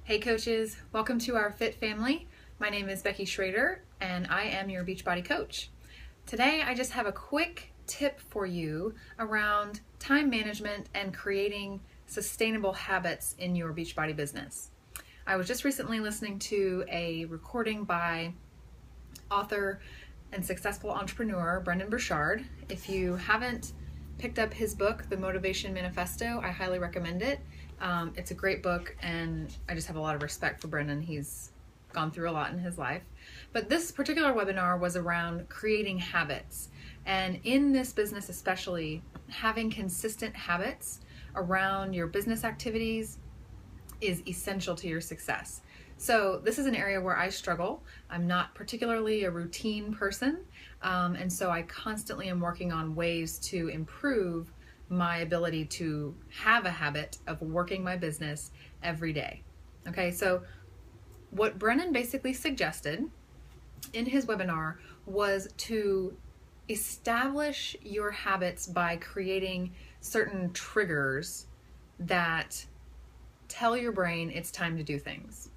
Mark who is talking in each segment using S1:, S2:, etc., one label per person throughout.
S1: Hey coaches, welcome to our Fit family. My name is Becky Schrader and I am your Beachbody coach. Today I just have a quick tip for you around time management and creating sustainable habits in your Beachbody business. I was just recently listening to a recording by author and successful entrepreneur Brendon Burchard. If you haven't picked up his book, The Motivation Manifesto, I highly recommend it. It's a great book, and I just have a lot of respect for Brendon. He's gone through a lot in his life. But this particular webinar was around creating habits. And in this business especially, having consistent habits around your business activities is essential to your success. So this is an area where I struggle. I'm not particularly a routine person, and so I constantly am working on ways to improve my ability to have a habit of working my business every day. Okay, so what Brennan basically suggested in his webinar was to establish your habits by creating certain triggers that tell your brain it's time to do things.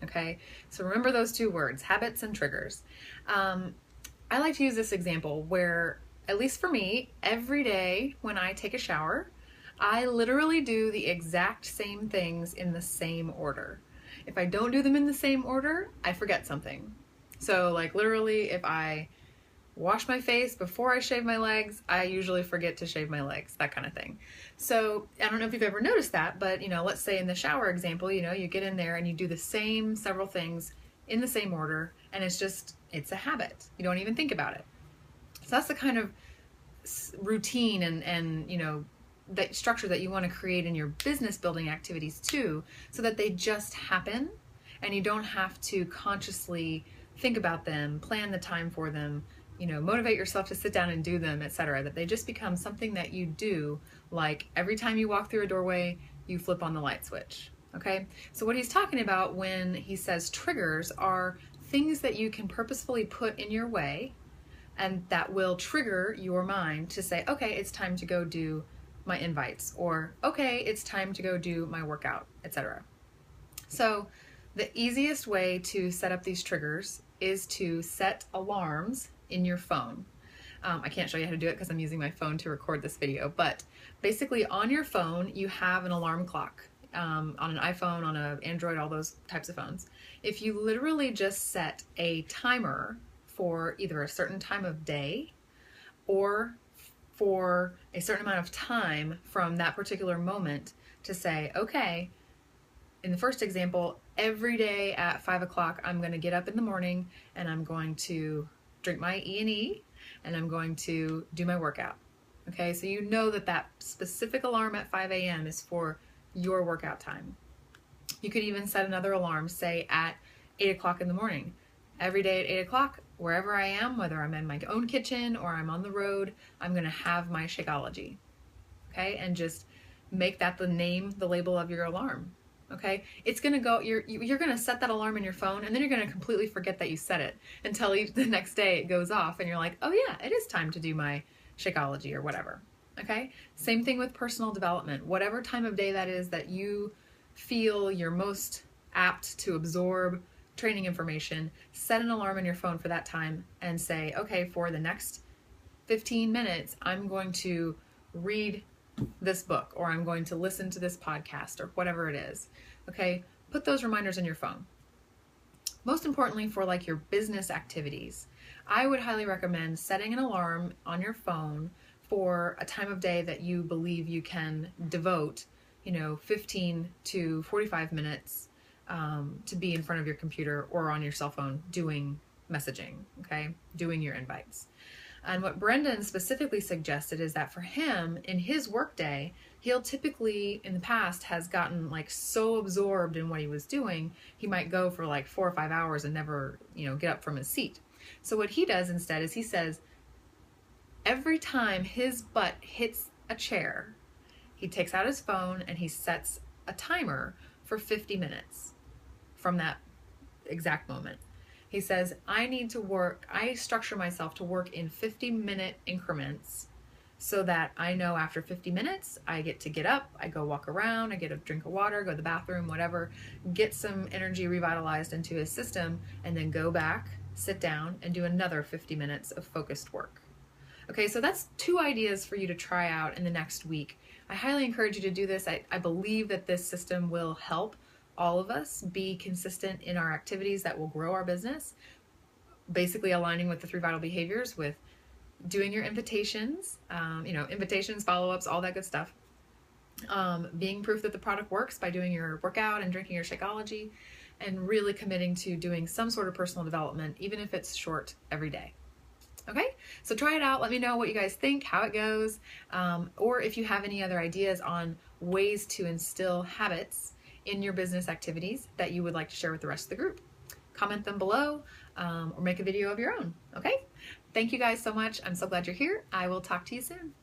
S1: Okay, so remember those two words, habits and triggers. I like to use this example where, at least for me, every day when I take a shower, I literally do the exact same things in the same order. If I don't do them in the same order, I forget something. So like literally, if I wash my face before I shave my legs, I usually forget to shave my legs, that kind of thing. So I don't know if you've ever noticed that, but let's say in the shower example, you get in there and you do the same several things in the same order, and it's a habit. You don't even think about it. So that's the kind of routine and that structure that you want to create in your business building activities too, so that they just happen and you don't have to consciously think about them, plan the time for them, motivate yourself to sit down and do them, etc. That they just become something that you do, like every time you walk through a doorway, you flip on the light switch. Okay? So what he's talking about when he says triggers are things that you can purposefully put in your way and that will trigger your mind to say, okay, it's time to go do my invites, or okay, it's time to go do my workout, etc. So the easiest way to set up these triggers is to set alarms in your phone. I can't show you how to do it because I'm using my phone to record this video, but basically on your phone you have an alarm clock. On an iPhone, on an Android, all those types of phones. If you literally just set a timer for either a certain time of day or for a certain amount of time from that particular moment to say, okay, in the first example, every day at 5 o'clock, I'm going to get up in the morning and I'm going to drink my E&E and I'm going to do my workout. Okay, so you know that specific alarm at 5 a.m. is for your workout time. You could even set another alarm, say at 8 o'clock in the morning. Every day at 8 o'clock, wherever I am, whether I'm in my own kitchen or I'm on the road, I'm going to have my Shakeology. Okay, and just make that the label of your alarm. Okay, it's going to go, you're going to set that alarm in your phone, and then you're going to completely forget that you set it until the next day it goes off and you're like, oh yeah, it is time to do my Shakeology or whatever. Okay, same thing with personal development. Whatever time of day that is that you feel you're most apt to absorb training information, set an alarm in your phone for that time and say, okay, for the next 15 minutes, I'm going to read this book, or I'm going to listen to this podcast, or whatever it is. Okay, put those reminders in your phone. Most importantly, for like your business activities, I would highly recommend setting an alarm on your phone for a time of day that you believe you can devote, 15 to 45 minutes to be in front of your computer or on your cell phone doing messaging, okay, doing your invites. And what Brendan specifically suggested is that for him, in his workday, he'll typically, in the past, has gotten like so absorbed in what he was doing, he might go for like 4 or 5 hours and never, get up from his seat. So what he does instead is he says, every time his butt hits a chair, he takes out his phone and he sets a timer for 50 minutes from that exact moment. He says, I structure myself to work in 50-minute increments so that I know after 50 minutes, I get up, I go walk around, I get a drink of water, go to the bathroom, whatever, get some energy revitalized into his system, and then go back, sit down, and do another 50 minutes of focused work. Okay, so that's 2 ideas for you to try out in the next week. I highly encourage you to do this. I believe that this system will help all of us be consistent in our activities that will grow our business, basically aligning with the 3 vital behaviors, with doing your invitations, invitations, follow-ups, all that good stuff. Being proof that the product works by doing your workout and drinking your Shakeology, and really committing to doing some sort of personal development, even if it's short, every day. Okay, so try it out. Let me know what you guys think, how it goes, or if you have any other ideas on ways to instill habits in your business activities that you would like to share with the rest of the group. Comment them below, or make a video of your own. Okay, thank you guys so much. I'm so glad you're here. I will talk to you soon.